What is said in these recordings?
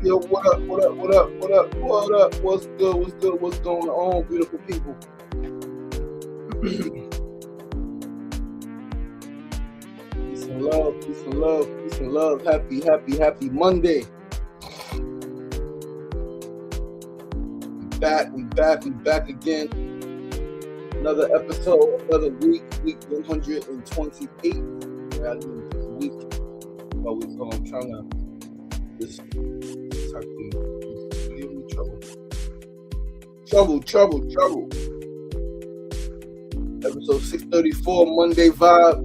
Yo, what up? What's good? What's going on, beautiful people? Peace and love. Happy Monday. We back again. Another episode, another week 128. We're out of the week. But I'm trying to just talk to you. Trouble. Episode 634, Monday vibe.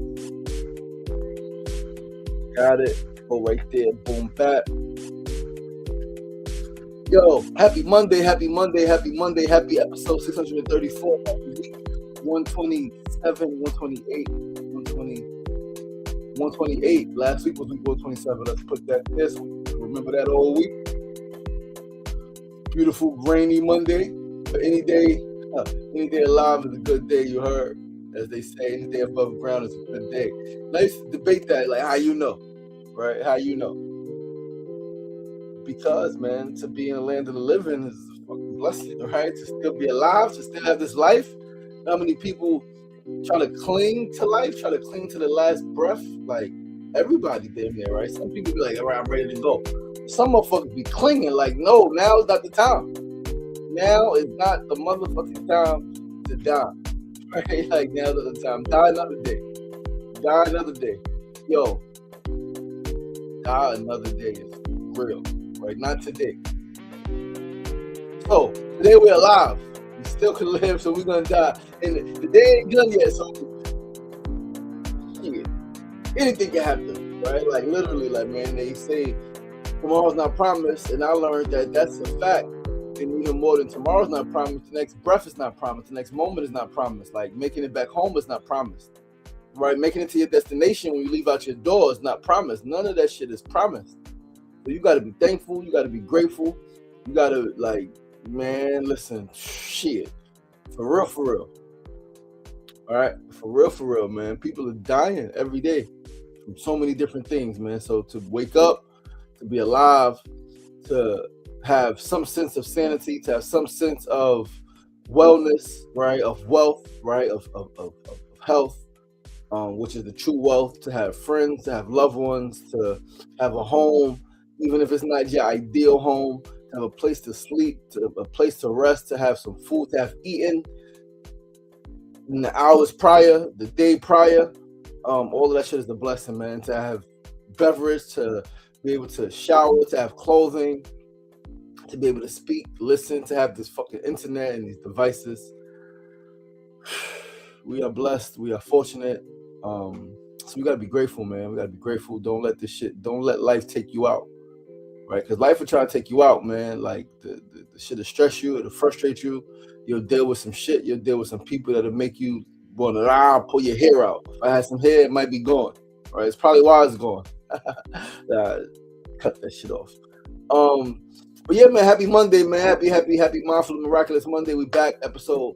Got it. Go right there. Boom, bap. Yo, happy Monday. Happy episode 634. Week 127, 128, 128. Last week was week 127. Let's put that this week. Remember that all week. Beautiful, rainy Monday. But any day alive is a good day, you heard. As they say, any day above ground is a good day. Let's debate that, like how you know, right? How you know. Because, man, to be in the land of the living is a fucking blessing, right? To still be alive, to still have this life. How many people try to cling to life, try to cling to the last breath? Like, everybody damn near, right? Some people be like, all right, I'm ready to go. Some motherfuckers be clinging like, no, now is not the time. Now is not the motherfucking time to die. Right? Like, now is the time. Die another day. Yo, die another day is real. Right, not today. So today we're alive. We still can live, so we're gonna die. And the day ain't done yet, so shit, anything can happen, right? Like literally, like man, they say tomorrow's not promised, and I learned that that's a fact. And even more than tomorrow's not promised, the next breath is not promised, the next moment is not promised. Like making it back home is not promised, right? Making it to your destination when you leave out your door is not promised. None of that shit is promised. So you got to be thankful. You got to be grateful. You got to like, man, listen, shit, for real. All right, for real, man. People are dying every day from so many different things, man. So to wake up, to be alive, to have some sense of sanity, to have some sense of wellness, right, of wealth, right, of health, which is the true wealth, to have friends, to have loved ones, to have a home, even if it's not your ideal home, to have a place to sleep, to a place to rest, to have some food, to have eaten in the hours prior, the day prior. All of that shit is a blessing, man. To have beverage, to be able to shower, to have clothing, to be able to speak, listen, to have this fucking internet and these devices. We are blessed. We are fortunate. So we gotta be grateful, man. We gotta be grateful. Don't let life take you out. Right, because life will try to take you out, man. Like the shit will stress you, it'll frustrate you. You'll deal with some shit. You'll deal with some people that'll make you want to pull your hair out. If I had some hair, it might be gone. Right, it's probably why it's gone. Cut that shit off. But yeah, man. Happy Monday, man. Happy Mindful Miraculous Monday. We back, episode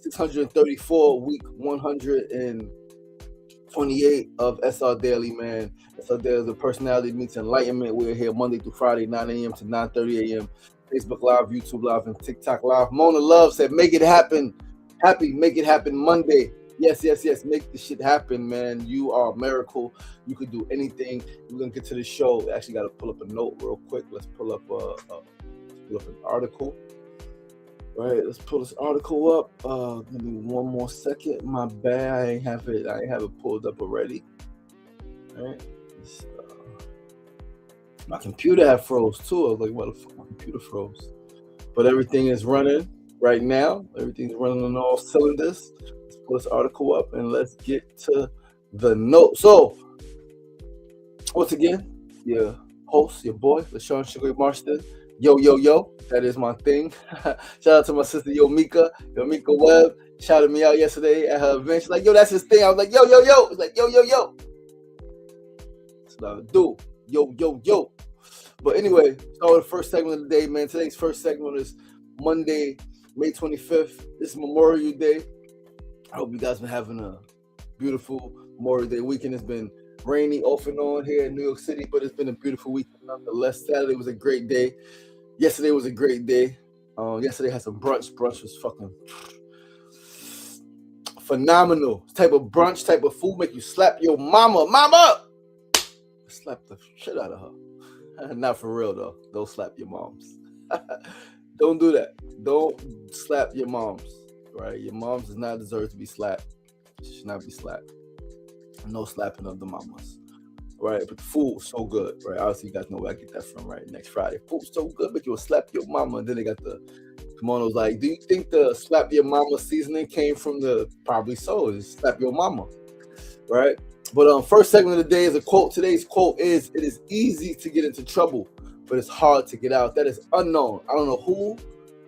634, week 128 of SRDaily, man. SRDaily is a personality meets enlightenment. We're here Monday through Friday, 9 a.m. to 9:30 a.m. Facebook Live, YouTube Live, and TikTok Live. Mona Love said, make it happen. Make it happen Monday. Yes. Make this shit happen, man. You are a miracle. You could do anything. We're going to get to the show. Actually got to pull up a note real quick. Let's pull up an article. All right, let's pull this article up. Give me one more second. My bad. I ain't have it pulled up already. All right. My computer had froze too. I was like, what the fuck? My computer froze. But everything is running right now. Everything's running on all cylinders. Let's pull this article up and let's get to the note. So, Once again, your host, your boy, LaShawn Sugar Marston. Yo, yo, yo, that is my thing. Shout out to my sister, Yomika Webb. Shouted me out yesterday at her event. She's like, yo, that's his thing. I was like, yo, yo, yo. It's like, yo, yo, yo. That's what I do. Yo, yo, yo. But anyway, start with the first segment of the day, man. Today's first segment is Monday, May 25th. This is Memorial Day. I hope you guys been having a beautiful Memorial Day weekend. It's been rainy off and on here in New York City, but it's been a beautiful weekend nonetheless. Saturday was a great day. Yesterday was a great day. Yesterday had some brunch. Brunch was fucking phenomenal. Type of brunch, type of food make you slap your mama. Mama! Slap the shit out of her. Not for real though. Don't slap your moms. Don't do that. Don't slap your moms. Right? Your moms does not deserve to be slapped. She should not be slapped. No slapping of the mamas. Right? But the food was so good. Right? Obviously, you guys know where I get that from, right? Next Friday. Food's so good, but you'll slap your mama. And then they got the kimonos like, do you think the slap your mama seasoning came from the, probably so, it's slap your mama. Right? But first segment of the day is a quote. Today's quote is, it is easy to get into trouble, but it's hard to get out. That is unknown. I don't know who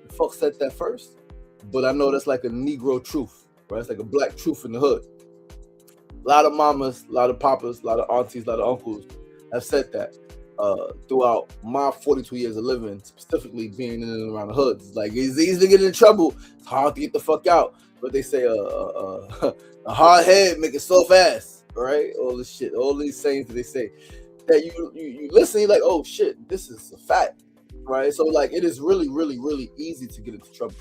the fuck said that first, but I know that's like a Negro truth, right? It's like a black truth in the hood. A lot of mamas, a lot of papas, a lot of aunties, a lot of uncles have said that throughout my 42 years of living, specifically being in and around the hood. It's like, it's easy to get in trouble. It's hard to get the fuck out. But they say a hard head make a soft ass, right? All this shit, all these sayings that they say. That you listen, you're like, oh shit, this is a fact, right? So like, it is really, really, really easy to get into trouble.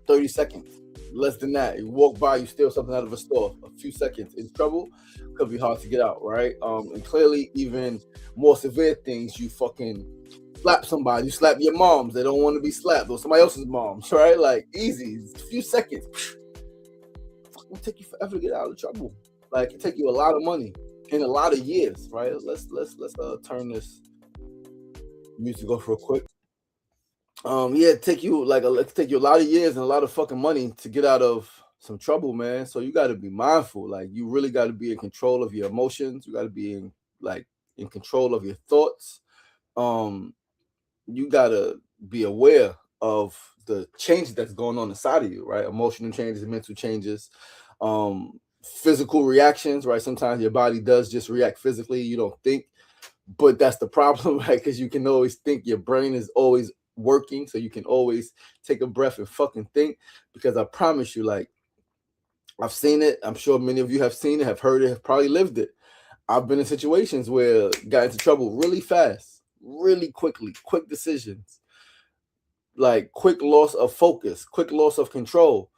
30 seconds. Less than that. You walk by, you steal something out of a store. A few seconds in trouble, could be hard to get out, right? And clearly, even more severe things, you fucking slap somebody, you slap your moms, they don't want to be slapped, or somebody else's moms, right? Like, easy, a few seconds. It'll take you forever to get out of trouble. Like, it take you a lot of money in a lot of years, right? Let's turn this music off real quick. It take you a lot of years and a lot of fucking money to get out of some trouble, man. So you got to be mindful. Like, you really got to be in control of your emotions. You got to be in control of your thoughts. You got to be aware of the changes that's going on inside of you, right? Emotional changes, mental changes, physical reactions, right? Sometimes your body does just react physically. You don't think, but that's the problem, right? Because you can always think. Your brain is always working, so you can always take a breath and fucking think, because I promise you, like, I've seen it. I'm sure many of you have seen it, have heard it, have probably lived it. I've been in situations where got into trouble really fast, really quickly, quick decisions, like quick loss of focus, quick loss of control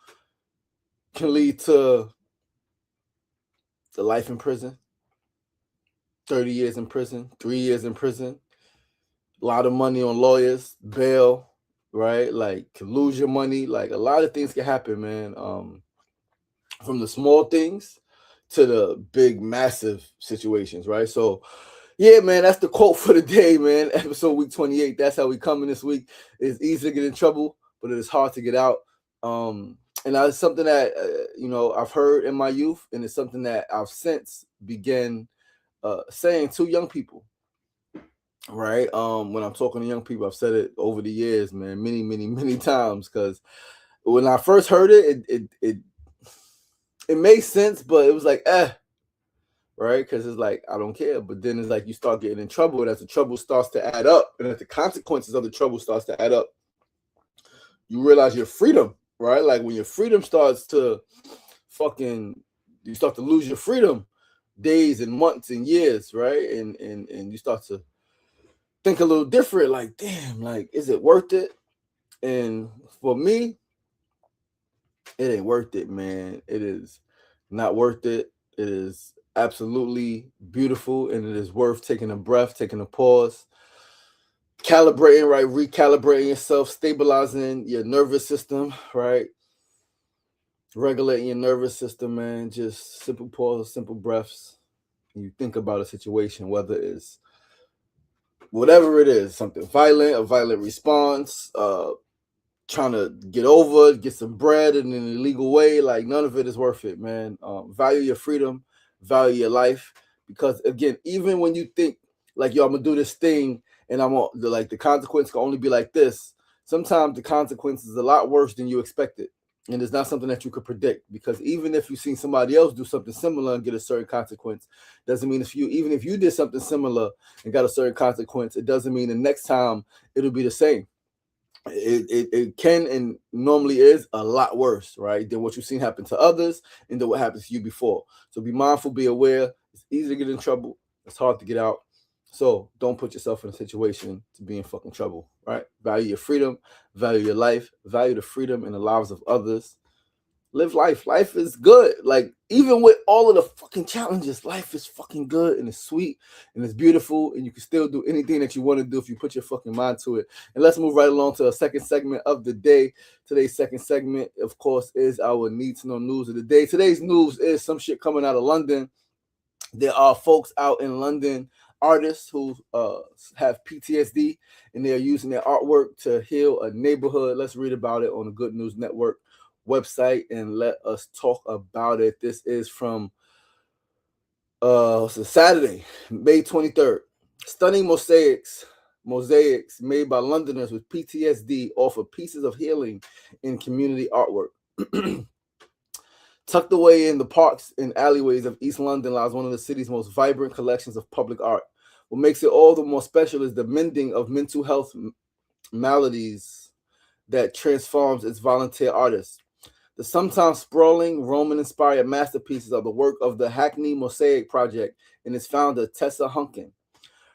can lead to the life in prison, 30 years in prison, 3 years in prison, a lot of money on lawyers, bail, right? Like, can lose your money. Like, a lot of things can happen, man. From the small things to the big, massive situations, right? So, yeah, man, that's the quote for the day, man. Episode week 28. That's how we coming this week. It's easy to get in trouble, but it is hard to get out. And that's something that I've heard in my youth, and it's something that I've since began saying to young people. Right. When I'm talking to young people, I've said it over the years, man, many, many, many times. Because when I first heard it, it made sense, but it was like, right? Because it's like, I don't care. But then it's like you start getting in trouble, and as the trouble starts to add up, and as the consequences of the trouble starts to add up, you realize your freedom, right? Like, when your freedom starts to you start to lose your freedom, days and months and years, right? And you start to think a little different, like, damn, like, is it worth it? And for me, it ain't worth it, man. It is not worth it. It is absolutely beautiful, and it is worth taking a breath, taking a pause, calibrating, right? Recalibrating yourself, stabilizing your nervous system, right? Regulating your nervous system, man. Just simple pause, simple breaths. And you think about a situation, whether it's whatever it is, something violent, a violent response, trying to get some bread in an illegal way, like, none of it is worth it, man. Value your freedom, value your life, Because again, even when you think like, yo, I'm gonna do this thing and like the consequence can only be like this, sometimes the consequence is a lot worse than you expected. And it's not something that you could predict, because even if you've seen somebody else do something similar and get a certain consequence, doesn't mean even if you did something similar and got a certain consequence, it doesn't mean the next time it'll be the same. It can and normally is a lot worse, right, than what you've seen happen to others and than what happened to you before. So be mindful, be aware. It's easy to get in trouble. It's hard to get out. So don't put yourself in a situation to be in fucking trouble, right? Value your freedom, value your life, value the freedom and the lives of others. Live life. Life is good. Like, even with all of the fucking challenges, life is fucking good and it's sweet and it's beautiful, and you can still do anything that you want to do if you put your fucking mind to it. And let's move right along to a second segment of the day. Today's second segment, of course, is our need to know news of the day. Today's news is some shit coming out of London. There are folks out in London, artists who have PTSD, and they're using their artwork to heal a neighborhood. Let's read about it on the Good News Network website and let us talk about it. This is from Saturday, May 23rd. Stunning mosaics made by Londoners with PTSD offer pieces of healing in community artwork. Tucked away in the parks and alleyways of East London lies one of the city's most vibrant collections of public art. What makes it all the more special is the mending of mental health maladies that transforms its volunteer artists. The sometimes sprawling Roman-inspired masterpieces are the work of the Hackney Mosaic Project and its founder, Tessa Hunkin.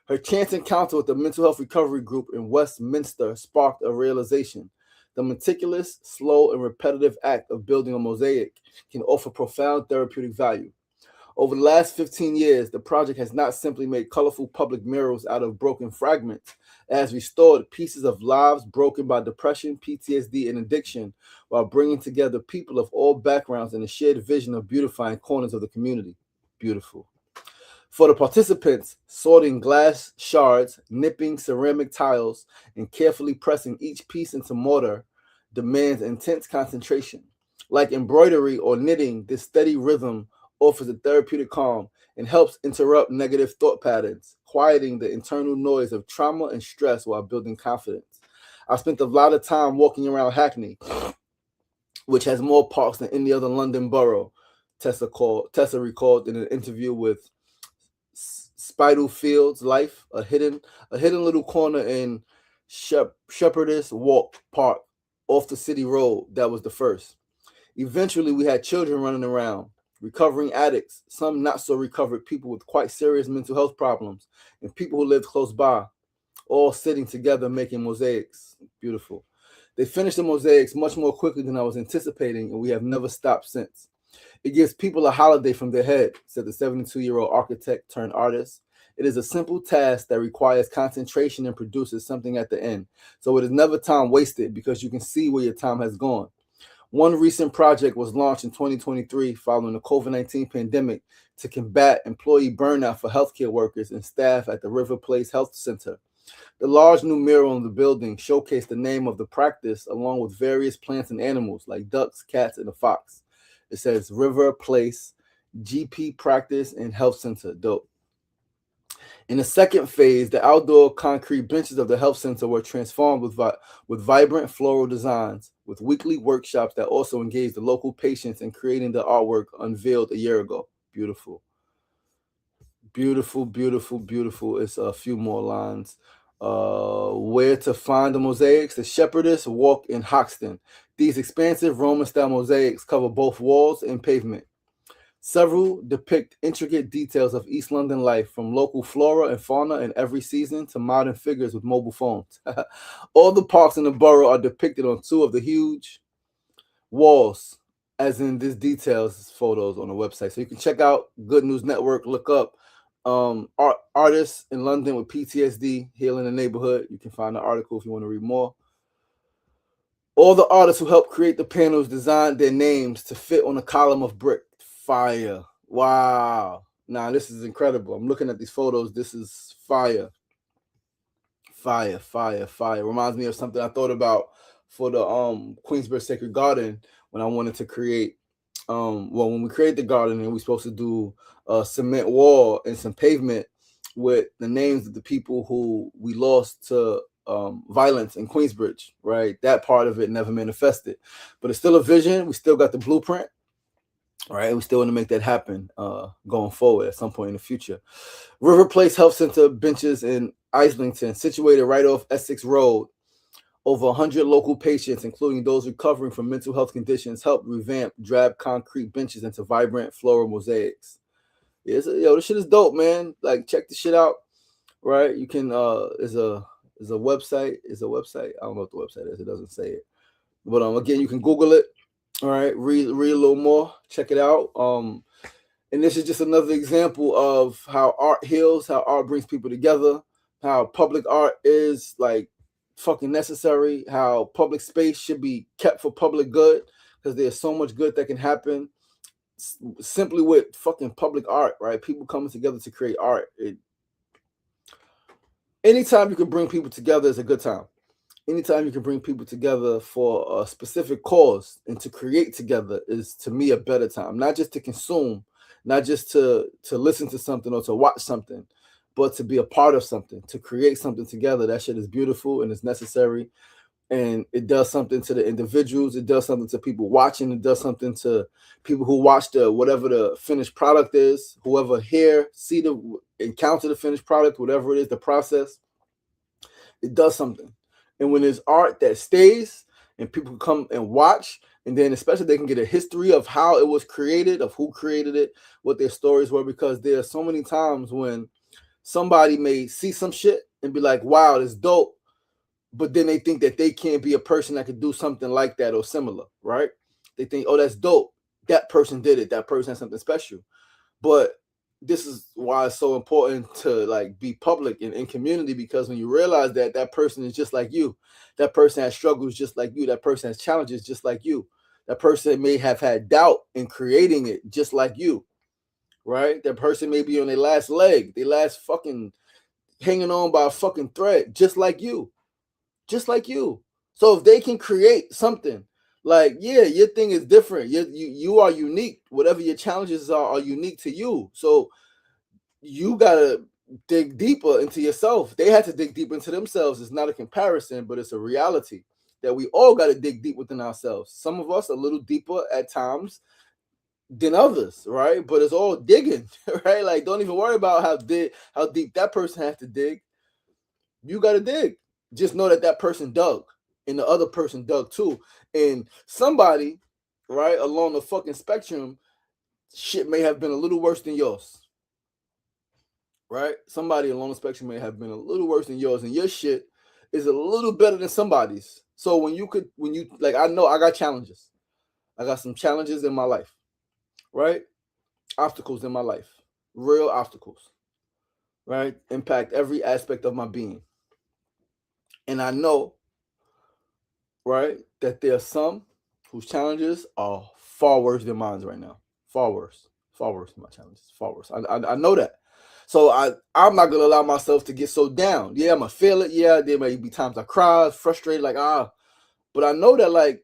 Her chance encounter with the mental health recovery group in Westminster sparked a realization. The meticulous, slow, and repetitive act of building a mosaic can offer profound therapeutic value. Over the last 15 years, the project has not simply made colorful public murals out of broken fragments. It has restored pieces of lives broken by depression, PTSD, and addiction, while bringing together people of all backgrounds in a shared vision of beautifying corners of the community. Beautiful. For the participants, sorting glass shards, nipping ceramic tiles, and carefully pressing each piece into mortar demands intense concentration. Like embroidery or knitting, this steady rhythm offers a therapeutic calm and helps interrupt negative thought patterns, quieting the internal noise of trauma and stress while building confidence. I spent a lot of time walking around Hackney, which has more parks than any other London borough, Tessa recalled in an interview with Spitalfields Life, a hidden little corner in Shepherdess Walk Park off the city road that was the first. Eventually, we had children running around, recovering addicts, some not so recovered people with quite serious mental health problems, and people who lived close by, all sitting together making mosaics. Beautiful. They finished the mosaics much more quickly than I was anticipating, and we have never stopped since. It gives people a holiday from their head, said the 72-year-old architect turned artist. It is a simple task that requires concentration and produces something at the end. So it is never time wasted because you can see where your time has gone. One recent project was launched in 2023 following the COVID-19 pandemic to combat employee burnout for healthcare workers and staff at the River Place Health Center. The large new mural in the building showcased the name of the practice along with various plants and animals like ducks, cats, and a fox. It says River Place GP Practice and Health Center. Dope. In the second phase, the outdoor concrete benches of the health center were transformed with vibrant floral designs, with weekly workshops that also engaged the local patients in creating the artwork unveiled a year ago. Beautiful. Beautiful, beautiful, beautiful. It's a few more lines. Where to find the mosaics? The Shepherdess Walk in Hoxton. These expansive Roman-style mosaics cover both walls and pavement. Several depict intricate details of East London life, from local flora and fauna in every season to modern figures with mobile phones. All the parks in the borough are depicted on two of the huge walls, as in this details photos on the website. So you can check out Good News Network, look up artists in London with PTSD healing the neighborhood. You can find the article if you want to read more. All the artists who helped create the panels designed their names to fit on a column of brick. Fire. Wow. Nah, this is incredible. I'm looking at these photos. This is fire. Fire, fire, fire. Reminds me of something I thought about for the Queensborough Sacred Garden when I wanted to create well, when we create the garden, and we're supposed to do a cement wall and some pavement with the names of the people who we lost to violence in Queensbridge, right? That part of it never manifested, but it's still a vision. We still got the blueprint, right? We still want to make that happen going forward at some point in the future. River Place Health Center benches in Islington, situated right off Essex Road. Over 100 local patients, including those recovering from mental health conditions, helped revamp drab concrete benches into vibrant floral mosaics. Yeah, this shit is dope, man. Like, check the shit out, right? You can is a website. I don't know what the website is. It doesn't say it. But again, you can Google it. All right, read a little more. Check it out. And this is just another example of how art heals, how art brings people together, how public art is like fucking necessary, how public space should be kept for public good, because there's so much good that can happen simply with fucking public art, right? People coming together to create art. Anytime you can bring people together is a good time. Anytime you can bring people together for a specific cause and to create together is, to me, a better time. Not just to consume, not just to listen to something or to watch something, but to be a part of something, to create something together. That shit is beautiful and it's necessary. And it does something to the individuals. It does something to people watching. It does something to people who watch whatever the finished product is, whoever encounter the finished product, whatever it is, the process. It does something. And when there's art that stays and people come and watch, and then especially they can get a history of how it was created, of who created it, what their stories were, because there are so many times when somebody may see some shit and be like, wow, that's dope. But then they think that they can't be a person that could do something like that or similar, right? They think, oh, that's dope. That person did it. That person has something special. But this is why it's so important to like be public and in community, because when you realize that that person is just like you, that person has struggles just like you, that person has challenges just like you, that person may have had doubt in creating it just like you, right? That person may be on their last leg, their last fucking hanging on by a fucking thread, just like you. So if they can create something, like, yeah, your thing is different. You are unique. Whatever your challenges are unique to you. So you gotta dig deeper into yourself. They had to dig deeper into themselves. It's not a comparison, but it's a reality that we all gotta dig deep within ourselves. Some of us a little deeper at times than others, right? But it's all digging, right? Like, don't even worry about how deep that person has to dig. You gotta dig. Just know that person dug and the other person dug too. And somebody, right, along the fucking spectrum, shit may have been a little worse than yours. Right? Somebody along the spectrum may have been a little worse than yours, and your shit is a little better than somebody's. So when you like, I know I got challenges. I got some challenges in my life, right? Obstacles in my life, real obstacles, right? Impact every aspect of my being. And I know, right, that there are some whose challenges are far worse than mine right now. Far worse than my challenges. Far worse. I know that. So I'm not gonna allow myself to get so down. Yeah, I'm gonna feel it. Yeah, there may be times I cry, frustrated, like but I know that, like,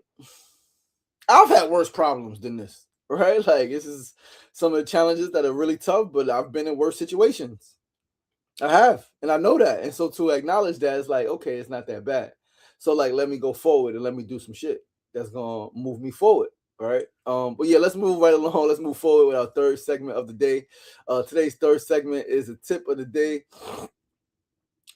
I've had worse problems than this, right? Like, this is some of the challenges that are really tough, but I've been in worse situations. I have, and I know that. And so to acknowledge that, it's like, okay, it's not that bad. So, like, let me go forward and let me do some shit that's gonna move me forward. All right. But yeah, let's move right along. Let's move forward with our third segment of the day. Today's third segment is a tip of the day.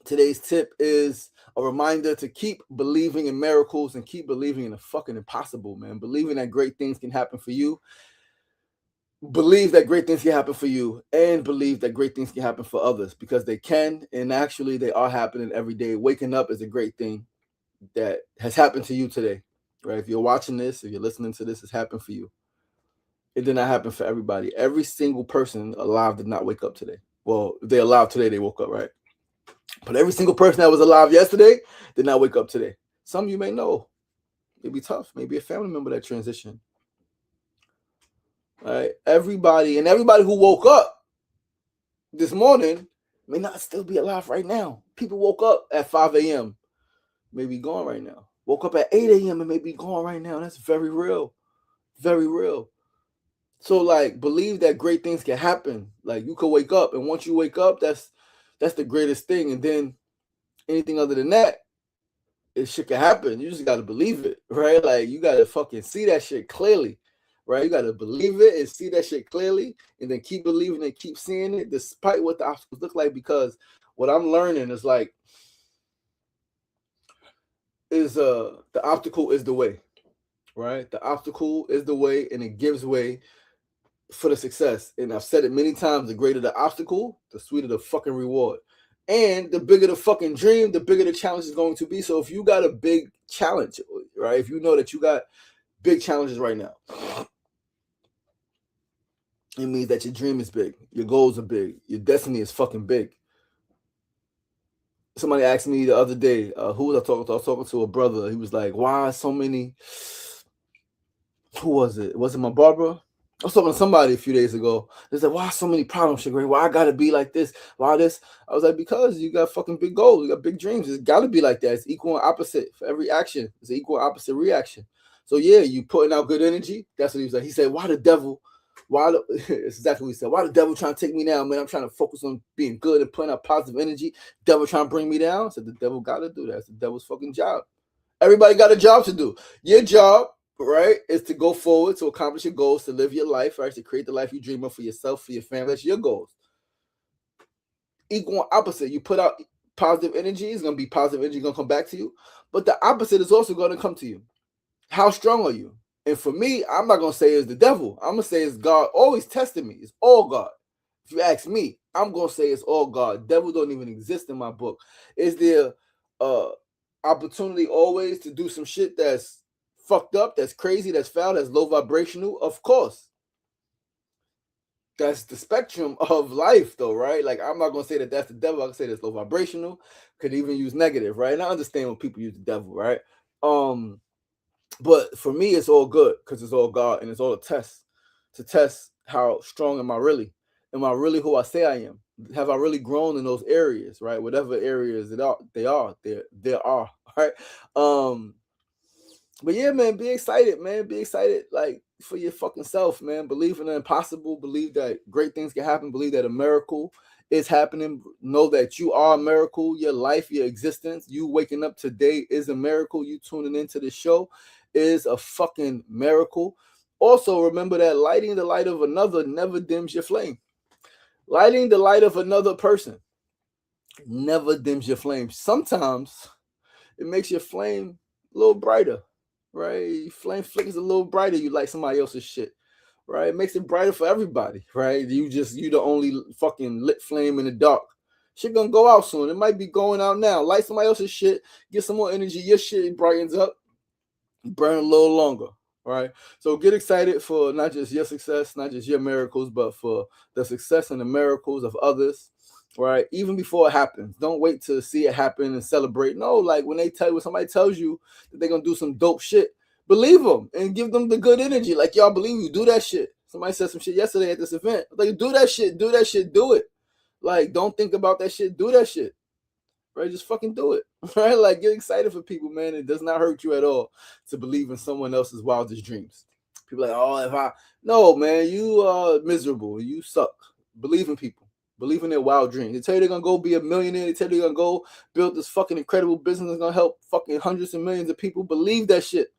Today's tip is a reminder to keep believing in miracles and keep believing in the fucking impossible, man. Believing that great things can happen for you. Believe that great things can happen for you, and believe that great things can happen for others, because they can, and actually they are happening every day. Waking up is a great thing that has happened to you today, right? If you're watching this, if you're listening to this, it's happened for you. It did not happen for everybody. Every single person alive did not wake up today. Well, if they're alive today, they woke up, right? But every single person that was alive yesterday did not wake up today. Some of you may know. It'd be tough. Maybe a family member that transitioned. Right? Everybody who woke up this morning may not still be alive right now. People woke up at 5 a.m. may be gone right now. Woke up at 8 a.m. and may be gone right now. That's very real. Very real. So like believe that great things can happen. Like you could wake up, and once you wake up, that's the greatest thing. And then anything other than that, it shit can happen. You just gotta believe it, right? Like you gotta fucking see that shit clearly, right? You gotta believe it and see that shit clearly, and then keep believing and keep seeing it, despite what the obstacles look like. Because what I'm learning is like, the obstacle is the way, right? The obstacle is the way, and it gives way for the success. And I've said it many times: the greater the obstacle, the sweeter the fucking reward. And the bigger the fucking dream, the bigger the challenge is going to be. So if you got a big challenge, right? If you know that you got big challenges right now, it means that your dream is big, your goals are big, your destiny is fucking big. Somebody asked me the other day, who was I talking to? I was talking to a brother. He was like, why so many? Who was it? Was it my barber? I was talking to somebody a few days ago. They said, why so many problems, Sugar? Why I gotta be like this? Why this? I was like, because you got fucking big goals, you got big dreams. It's gotta be like that. It's equal and opposite for every action. It's an equal and opposite reaction. So yeah, you putting out good energy. That's what he was like. He said, why the devil? Why the it's exactly what he said. Why the devil trying to take me down, man? I'm trying to focus on being good and putting out positive energy. Devil trying to bring me down. I said the devil gotta do that. It's the devil's fucking job. Everybody got a job to do. Your job, right, is to go forward to accomplish your goals, to live your life, right, to create the life you dream of for yourself, for your family. That's your goals. Equal and opposite. You put out positive energy, it's going to be positive energy going to come back to you. But the opposite is also going to come to you. How strong are you? And for me, I'm not going to say it's the devil. I'm going to say it's God always testing me. It's all God. If you ask me, I'm going to say it's all God. Devil don't even exist in my book. Is there opportunity always to do some shit that's fucked up, that's crazy, that's foul, that's low vibrational? Of course. That's the spectrum of life, though, right? Like, I'm not gonna say that that's the devil. I can say that's low vibrational. Could even use negative, right? And I understand when people use the devil, right? But for me, it's all good because it's all God, and it's all a test to test how strong am I really? Am I really who I say I am? Have I really grown in those areas, right? Whatever areas they are, right? Um, but yeah, man, be excited, man. Be excited, like for your fucking self, man. Believe in the impossible. Believe that great things can happen. Believe that a miracle is happening. Know that you are a miracle. Your life, your existence, you waking up today is a miracle. You tuning into the show is a fucking miracle. Also, remember that lighting the light of another never dims your flame. Lighting the light of another person never dims your flame. Sometimes it makes your flame a little brighter, right? Your flame flickers a little brighter. You like somebody else's shit, right? It makes it brighter for everybody, right? You the only fucking lit flame in the dark. Shit gonna go out soon. It might be going out now. Light somebody else's shit, get some more energy. Your shit brightens up, burn a little longer, right? So get excited for not just your success, not just your miracles, but for the success and the miracles of others, right? Even before it happens. Don't wait to see it happen and celebrate. No, like when somebody tells you that they're gonna do some dope shit, believe them and give them the good energy. Like, y'all believe you, do that shit. Somebody said some shit yesterday at this event. Like, do that shit, do it. Like, don't think about that shit, do that shit. Right? Just fucking do it. Right? Like, get excited for people, man. It does not hurt you at all to believe in someone else's wildest dreams. People are like, oh, no, man, you are miserable. You suck. Believe in people. Believe in their wild dreams. They tell you they're gonna go be a millionaire. They tell you they're gonna go build this fucking incredible business that's gonna help fucking hundreds of millions of people. Believe that shit.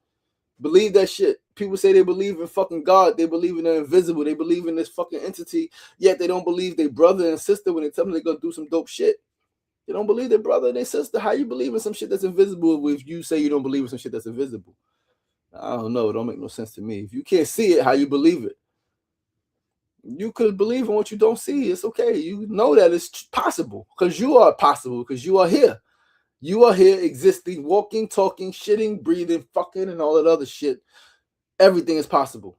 Believe that shit. People say they believe in fucking God. They believe in the invisible. They believe in this fucking entity. Yet they don't believe their brother and sister when they tell them they're gonna do some dope shit. They don't believe their brother and their sister. How you believe in some shit that's invisible if you say you don't believe in some shit that's invisible? I don't know. It don't make no sense to me. If you can't see it, how you believe it? You could believe in what you don't see. It's okay. You know that it's possible because you are possible because you are here. You are here existing, walking, talking, shitting, breathing, fucking, and all that other shit. Everything is possible.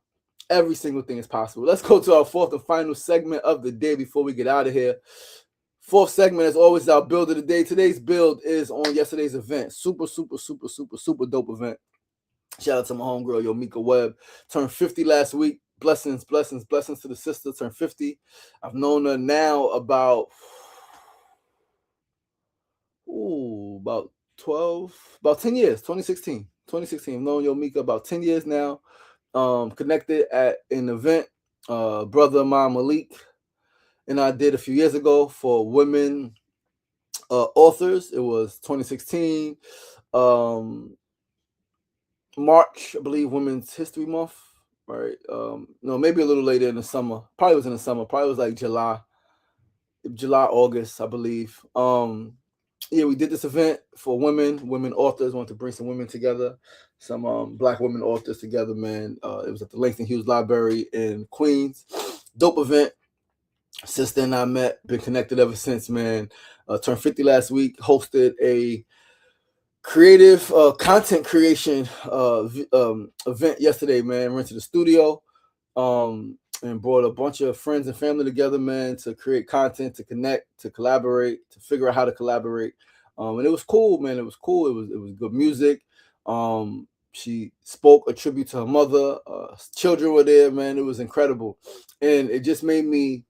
Every single thing is possible. Let's go to our fourth and final segment of the day before we get out of here. Fourth segment, as always, our build of the day. Today's build is on yesterday's event. Super dope event. Shout out to my homegirl, Yomika Webb. Turned 50 last week. Blessings to the sister. Turned 50. I've known her now about 10 years. 2016. I've known Yomika about 10 years now. Connected at an event brother of mine, Malik, and I did a few years ago for women authors. It was 2016. March, I believe, Women's History Month, right? No, maybe a little later in the summer. Probably was in the summer. Probably was like July, August, I believe. Yeah, we did this event for women authors. Wanted to bring some women together, some Black women authors together. Man, it was at the Langston Hughes Library in Queens. Dope event. Sister and I met, been connected ever since. Man, turned 50 last week. Hosted a creative content creation event yesterday, man. Went to the studio and brought a bunch of friends and family together, man, to create content, to connect, to collaborate, to figure out how to collaborate. And it was cool, man. It was cool. It was good music. She spoke a tribute to her mother. Children were there, man. It was incredible. And it just made me,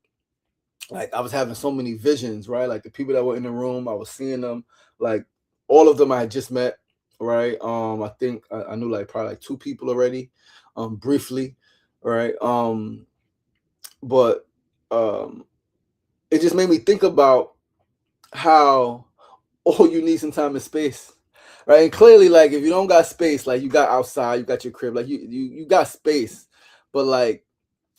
like, I was having so many visions, right? Like the people that were in the room, I was seeing them, like all of them I had just met, right? I think I knew like probably like two people already, briefly, right? But it just made me think about how all you need some time is space, right? And clearly, like if you don't got space, like you got outside, you got your crib, like you got space, but like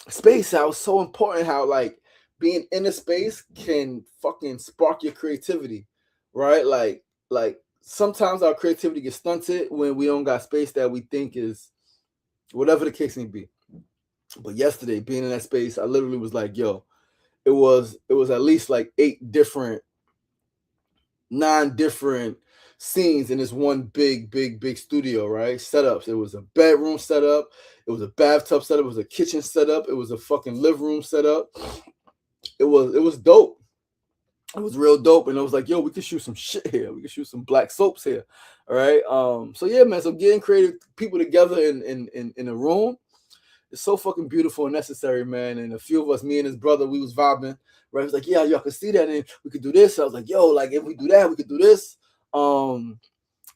space, how it's so important, how like being in a space can fucking spark your creativity, right? Like sometimes our creativity gets stunted when we don't got space that we think is whatever the case may be. But yesterday, being in that space, I literally was like, yo, it was at least like 9 different scenes in this one big studio, right? Setups. It was a bedroom setup, it was a bathtub setup, it was a kitchen setup, it was a fucking living room setup. It was dope. It was real dope. And I was like, yo, we could shoot some shit here. We could shoot some black soaps here. All right. So yeah, man. So getting creative people together in a room, it's so fucking beautiful and necessary, man. And a few of us, me and his brother, we was vibing. Right, he was like, "Yeah, y'all can see that, and we could do this." So I was like, "Yo, like if we do that, we could do this." So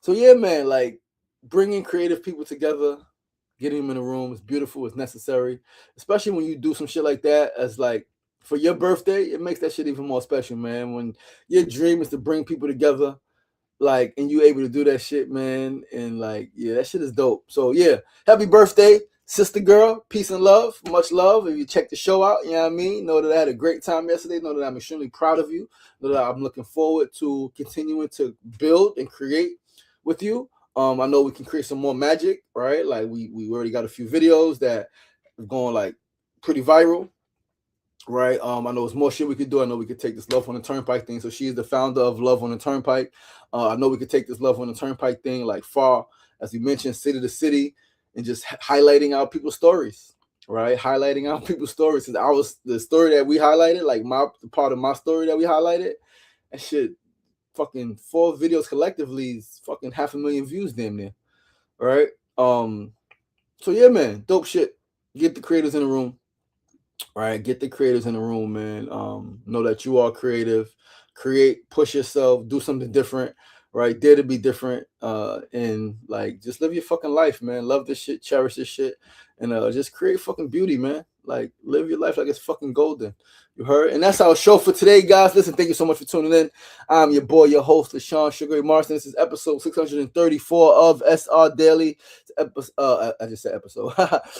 yeah, man, like bringing creative people together, getting them in a room is beautiful. It's necessary, especially when you do some shit like that. As like for your birthday, it makes that shit even more special, man. When your dream is to bring people together, like, and you able to do that shit, man, and like, yeah, that shit is dope. So yeah, happy birthday, sister girl. Peace and love, much love. If you check the show out, you know what I mean, know that I had a great time yesterday. Know that I'm extremely proud of you. Know that I'm looking forward to continuing to build and create with you. I know we can create some more magic, right? Like we already got a few videos that are going like pretty viral, right? I know there's more shit we could do. I know we could take this Love on the Turnpike thing. So she's the founder of Love on the Turnpike. I know we could take this Love on the Turnpike thing like far, as we mentioned, city to city, and just highlighting our people's stories, right? Highlighting our people's stories. Since I was the story that we highlighted, like the part of my story that we highlighted, that shit, fucking 4 videos collectively is fucking 500,000 views damn near, right? So yeah, man, dope shit. Get the creators in the room. Right, get the creators in the room, man. Know that you are creative. Create, push yourself, do something different, right? Dare to be different, and like just live your fucking life, man. Love this shit, cherish this shit, and just create fucking beauty, man. Like live your life like it's fucking golden. You heard? And that's our show for today, guys. Listen, thank you so much for tuning in. I'm your boy, your host, LaShawn Sugar Marston. This is episode 634 of SR Daily. I just said episode.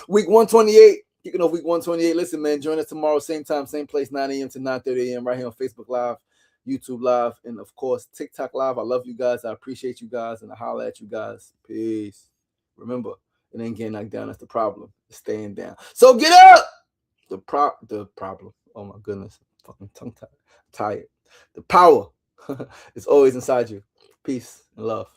Week 128. Kicking off week 128. Listen, man, join us tomorrow, same time, same place, 9 a.m. to 9:30 a.m. right here on Facebook Live, YouTube Live, and of course, TikTok Live. I love you guys. I appreciate you guys, and I holla at you guys. Peace. Remember, it ain't getting knocked down. That's the problem. It's staying down. So get up! The problem. Oh my goodness. Fucking tongue tied. Tired. The power is always inside you. Peace and love.